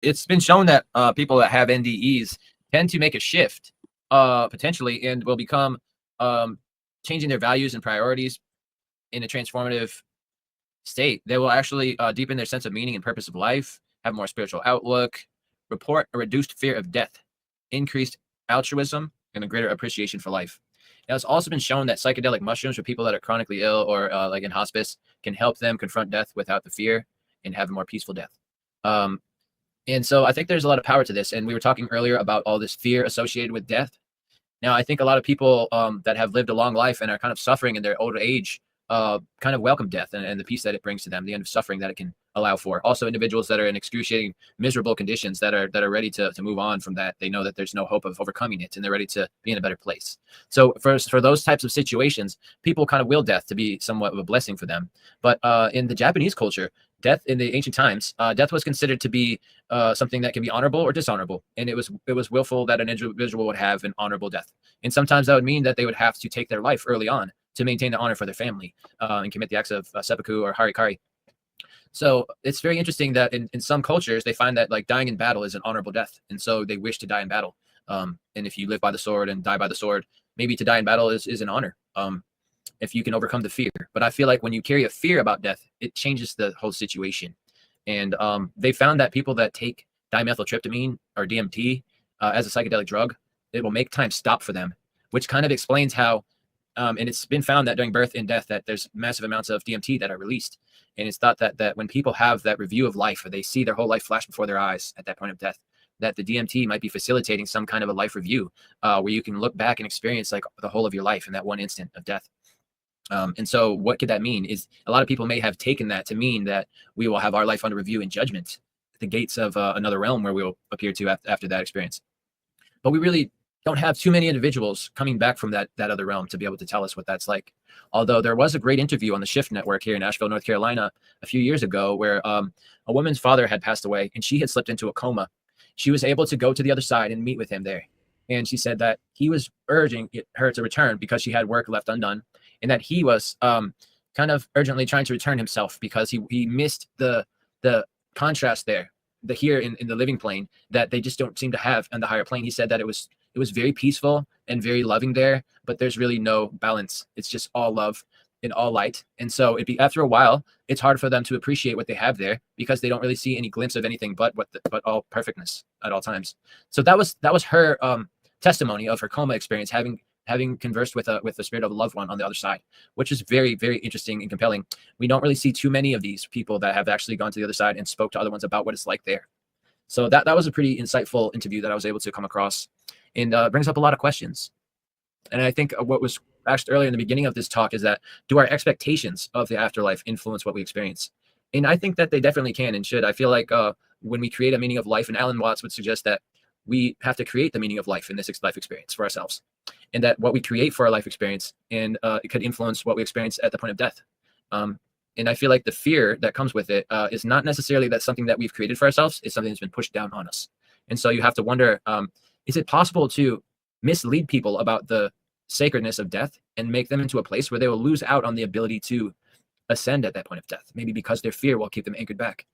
it's been shown that people that have NDEs tend to make a shift potentially and will become um, changing their values and priorities in a transformative state. They will actually deepen their sense of meaning and purpose of life, have a more spiritual outlook, report a reduced fear of death, increased altruism, and a greater appreciation for life. Now, it's also been shown that psychedelic mushrooms for people that are chronically ill or like in hospice can help them confront death without the fear and have a more peaceful death. Um, and so I think there's a lot of power to this. And we were talking earlier about all this fear associated with death. Now, I think a lot of people that have lived a long life and are kind of suffering in their older age kind of welcome death and the peace that it brings to them, the end of suffering that it can allow for. Also, individuals that are in excruciating, miserable conditions that are ready to move on from that. They know that there's no hope of overcoming it, and they're ready to be in a better place. So, for those types of situations, people kind of will death to be somewhat of a blessing for them. But in the Japanese culture, death in the ancient times, death was considered to be something that can be honorable or dishonorable, and it was willful that an individual would have an honorable death. And sometimes that would mean that they would have to take their life early on to maintain the honor for their family and commit the acts of seppuku or harikari. So it's very interesting that in some cultures they find that like dying in battle is an honorable death, and so they wish to die in battle. And if you live by the sword and die by the sword, maybe to die in battle is an honor. If you can overcome the fear. But I feel like when you carry a fear about death, it changes the whole situation. And they found that people that take dimethyltryptamine or DMT as a psychedelic drug, it will make time stop for them, which kind of explains how. And it's been found that during birth and death that there's massive amounts of DMT that are released. And it's thought that when people have that review of life, or they see their whole life flash before their eyes at that point of death, that the DMT might be facilitating some kind of a life review where you can look back and experience like the whole of your life in that one instant of death. And so what could that mean is a lot of people may have taken that to mean that we will have our life under review and judgment, the gates of another realm where we will appear to after that experience. But we really don't have too many individuals coming back from that other realm to be able to tell us what that's like. Although there was a great interview on the Shift Network here in Asheville, North Carolina, a few years ago, where a woman's father had passed away and she had slipped into a coma. She was able to go to the other side and meet with him there. And she said that he was urging her to return because she had work left undone, and that he was kind of urgently trying to return himself because he missed the contrast there, the here in the living plane that they just don't seem to have on the higher plane. He said that it was very peaceful and very loving there, but there's really no balance. It's just all love and all light. And so after a while, it's hard for them to appreciate what they have there because they don't really see any glimpse of anything but all perfectness at all times. So that was her testimony of her coma experience, having conversed with the spirit of a loved one on the other side, which is very, very interesting and compelling. We don't really see too many of these people that have actually gone to the other side and spoke to other ones about what it's like there. So that was a pretty insightful interview that I was able to come across, and brings up a lot of questions. And I think what was asked earlier in the beginning of this talk is that, do our expectations of the afterlife influence what we experience? And I think that they definitely can and should. I feel like when we create a meaning of life, and Alan Watts would suggest that we have to create the meaning of life in this life experience for ourselves, and that what we create for our life experience and it could influence what we experience at the point of death. And I feel like the fear that comes with it is not necessarily that something that we've created for ourselves. It's something that's been pushed down on us. And so you have to wonder, is it possible to mislead people about the sacredness of death and make them into a place where they will lose out on the ability to ascend at that point of death? Maybe because their fear will keep them anchored back.